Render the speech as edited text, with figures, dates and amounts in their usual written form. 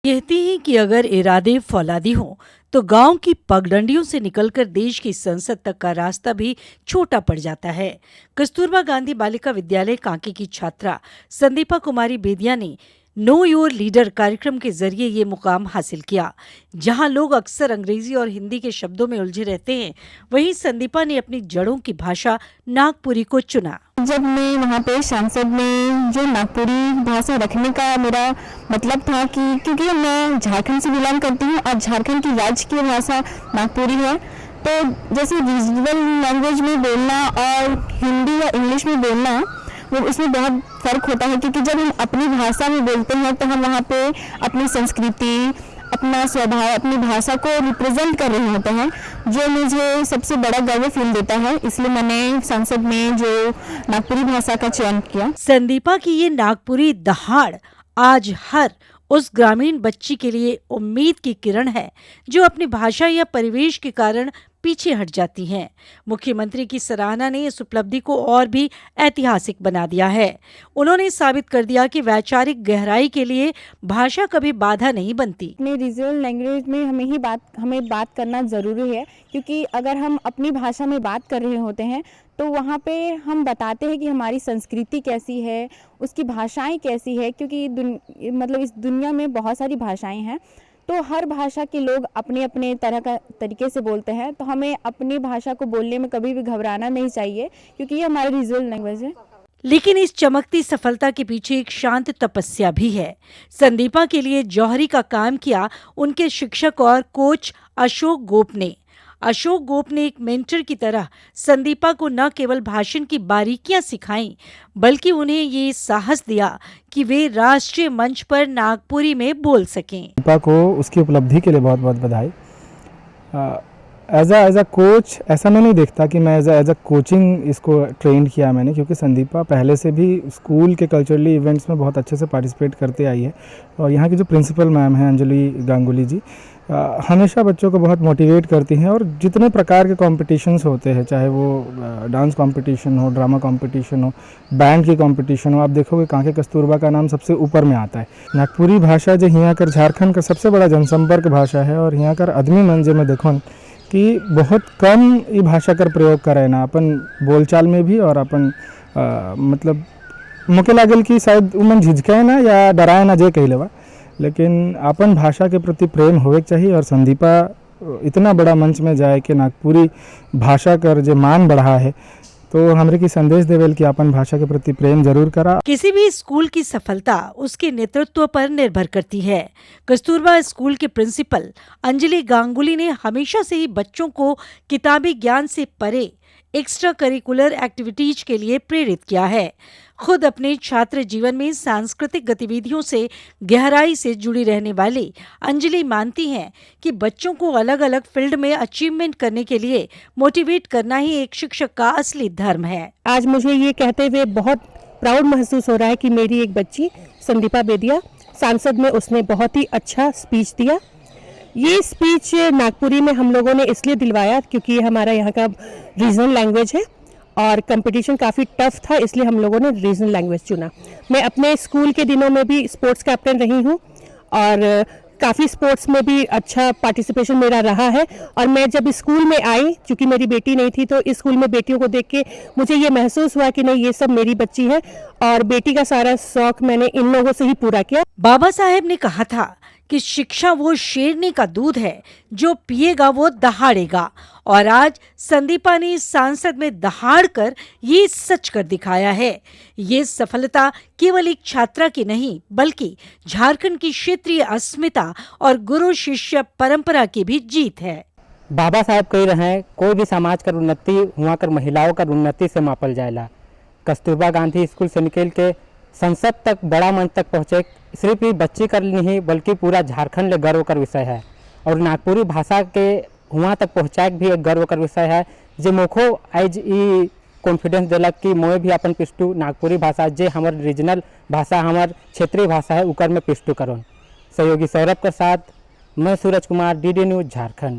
कहती हैं कि अगर इरादे फौलादी हों तो गांव की पगडंडियों से निकलकर देश की संसद तक का रास्ता भी छोटा पड़ जाता है। कस्तूरबा गांधी बालिका विद्यालय कांके की छात्रा संदीपा कुमारी बेदिया ने नो योर लीडर कार्यक्रम के जरिए ये मुकाम हासिल किया। जहां लोग अक्सर अंग्रेजी और हिंदी के शब्दों में उलझे रहते हैं, वहीं संदीपा ने अपनी जड़ों की भाषा नागपुरी को चुना। जब मैं वहाँ पे संसद में जो नागपुरी भाषा रखने का मेरा मतलब था कि क्योंकि मैं झारखंड से बिलोंग करती हूँ और झारखंड की राज्य की भाषा नागपुरी है, तो जैसे रीजनल लैंग्वेज में बोलना और हिंदी या इंग्लिश में बोलना वो उसमें बहुत फ़र्क होता है। क्योंकि जब हम अपनी भाषा में बोलते हैं तो हम वहाँ पे अपनी संस्कृति, अपना स्वभाव, अपनी भाषा को रिप्रेजेंट कर रहे होते हैं, जो मुझे सबसे बड़ा गर्व फील देता है। इसलिए मैंने संसद में जो नागपुरी भाषा का चयन किया। संदीपा की ये नागपुरी दहाड़ आज हर उस ग्रामीण बच्ची के लिए उम्मीद की किरण है जो अपनी भाषा या परिवेश के कारण पीछे हट जाती हैं। मुख्यमंत्री की सराहना ने इस उपलब्धि को और भी ऐतिहासिक बना दिया है। उन्होंने साबित कर दिया कि वैचारिक गहराई के लिए भाषा कभी बाधा नहीं बनती। अपने रीजनल लैंग्वेज में हमें बात करना ज़रूरी है, क्योंकि अगर हम अपनी भाषा में बात कर रहे होते हैं तो वहाँ पे हम बताते हैं कि हमारी संस्कृति कैसी है, उसकी भाषाएं कैसी है। क्योंकि मतलब इस दुनिया में बहुत सारी भाषाएं हैं, तो हर भाषा के लोग अपने अपने तरीके से बोलते हैं। तो हमें अपनी भाषा को बोलने में कभी भी घबराना नहीं चाहिए, क्योंकि ये हमारी रीजनल लैंग्वेज है। लेकिन इस चमकती सफलता के पीछे एक शांत तपस्या भी है। संदीपा के लिए जौहरी का काम किया उनके शिक्षक और कोच अशोक गोप ने। अशोक गोप ने एक मेंटर की तरह संदीपा को न केवल भाषण की बारीकियां सिखाईं, बल्कि उन्हें ये साहस दिया कि वे राष्ट्रीय मंच पर नागपुरी में बोल सकें। संदीपा को उसकी उपलब्धि के लिए बहुत बहुत बधाई। एज अ कोच ऐसा मैं नहीं देखता कि मैं एज अ कोचिंग इसको ट्रेन किया मैंने, क्योंकि संदीपा पहले से भी स्कूल के कल्चरली इवेंट्स में बहुत अच्छे से पार्टिसिपेट करते आई है। और यहाँ की जो प्रिंसिपल मैम हैं अंजलि गांगुली जी, हमेशा बच्चों को बहुत मोटिवेट करती हैं। और जितने प्रकार के कॉम्पिटिशन्स होते हैं, चाहे वो डांस कंपटीशन हो, ड्रामा कंपटीशन हो, बैंड की कंपटीशन हो, आप देखोगे कांके कस्तूरबा का नाम सबसे ऊपर में आता है। नागपुरी भाषा जो यहाँ कर झारखंड का सबसे बड़ा जनसंपर्क भाषा है, और यहाँ कर आदमी मन जो मैं देखो कि बहुत कम ये भाषा कर प्रयोग करे ना अपन बोलचाल में भी। और अपन मतलब मुके लागल कि शायद उमन झिझकाए ना या डराए ना जे कही लेवा, लेकिन अपन भाषा के प्रति प्रेम होवे चाहिए। और संदीपा इतना बड़ा मंच में जाए कि नागपुरी भाषा कर जो मान बढ़ा है, तो हमरे की संदेश देवेल कि अपन भाषा के प्रति प्रेम जरूर करा। किसी भी स्कूल की सफलता उसके नेतृत्व पर निर्भर करती है। कस्तूरबा स्कूल के प्रिंसिपल अंजलि गांगुली ने हमेशा से ही बच्चों को किताबी ज्ञान से परे एक्स्ट्रा करिकुलर एक्टिविटीज के लिए प्रेरित किया है। खुद अपने छात्र जीवन में सांस्कृतिक गतिविधियों से गहराई से जुड़ी रहने वाली अंजलि मानती हैं कि बच्चों को अलग अलग फील्ड में अचीवमेंट करने के लिए मोटिवेट करना ही एक शिक्षक का असली धर्म है। आज मुझे ये कहते हुए बहुत प्राउड महसूस हो रहा है कि मेरी एक बच्ची संदीपा बेदिया सांसद में उसने बहुत ही अच्छा स्पीच दिया। ये स्पीच नागपुरी में हम लोगों ने इसलिए दिलवाया क्योंकि ये हमारा यहाँ का रीजनल लैंग्वेज है और कंपटीशन काफ़ी टफ था, इसलिए हम लोगों ने रीजनल लैंग्वेज चुना। मैं अपने स्कूल के दिनों में भी स्पोर्ट्स कैप्टन रही हूँ और काफ़ी स्पोर्ट्स में भी अच्छा पार्टिसिपेशन मेरा रहा है। और मैं जब स्कूल में आई, चूँकि मेरी बेटी नहीं थी, तो इस स्कूल में बेटियों को देख के मुझे ये महसूस हुआ कि नहीं, ये सब मेरी बच्ची है और बेटी का सारा शौक मैंने इन लोगों से ही पूरा किया। बाबा साहेब ने कहा था कि शिक्षा वो शेरनी का दूध है जो पिएगा वो दहाड़ेगा, और आज संदीपा ने सांसद में दहाड़ कर ये सच कर दिखाया है। ये सफलता केवल एक छात्रा की नहीं, बल्कि झारखंड की क्षेत्रीय अस्मिता और गुरु शिष्य परंपरा की भी जीत है। बाबा साहब कह रहे हैं, कोई भी समाज का उन्नति हुआ कर महिलाओं का उन्नति से मापल जाएला। कस्तूरबा गांधी स्कूल से निकल के संसद तक, बड़ा मंच तक पहुँचे, सिर्फ ये बच्ची कर नहीं बल्कि पूरा झारखंड ले गर्व कर विषय है। और नागपुरी भाषा के हुआ तक पहुँचाए भी एक गर्व कर विषय है, जो मोखो आज ई कॉन्फिडेंस दिलक कि मोए भी अपन पिस्टू नागपुरी भाषा जे हमार रीजनल भाषा, हमार क्षेत्रीय भाषा है, उकर में पिस्टू करो। सहयोगी सौरभ के साथ मैं सूरज कुमार, DD न्यूज़ झारखंड।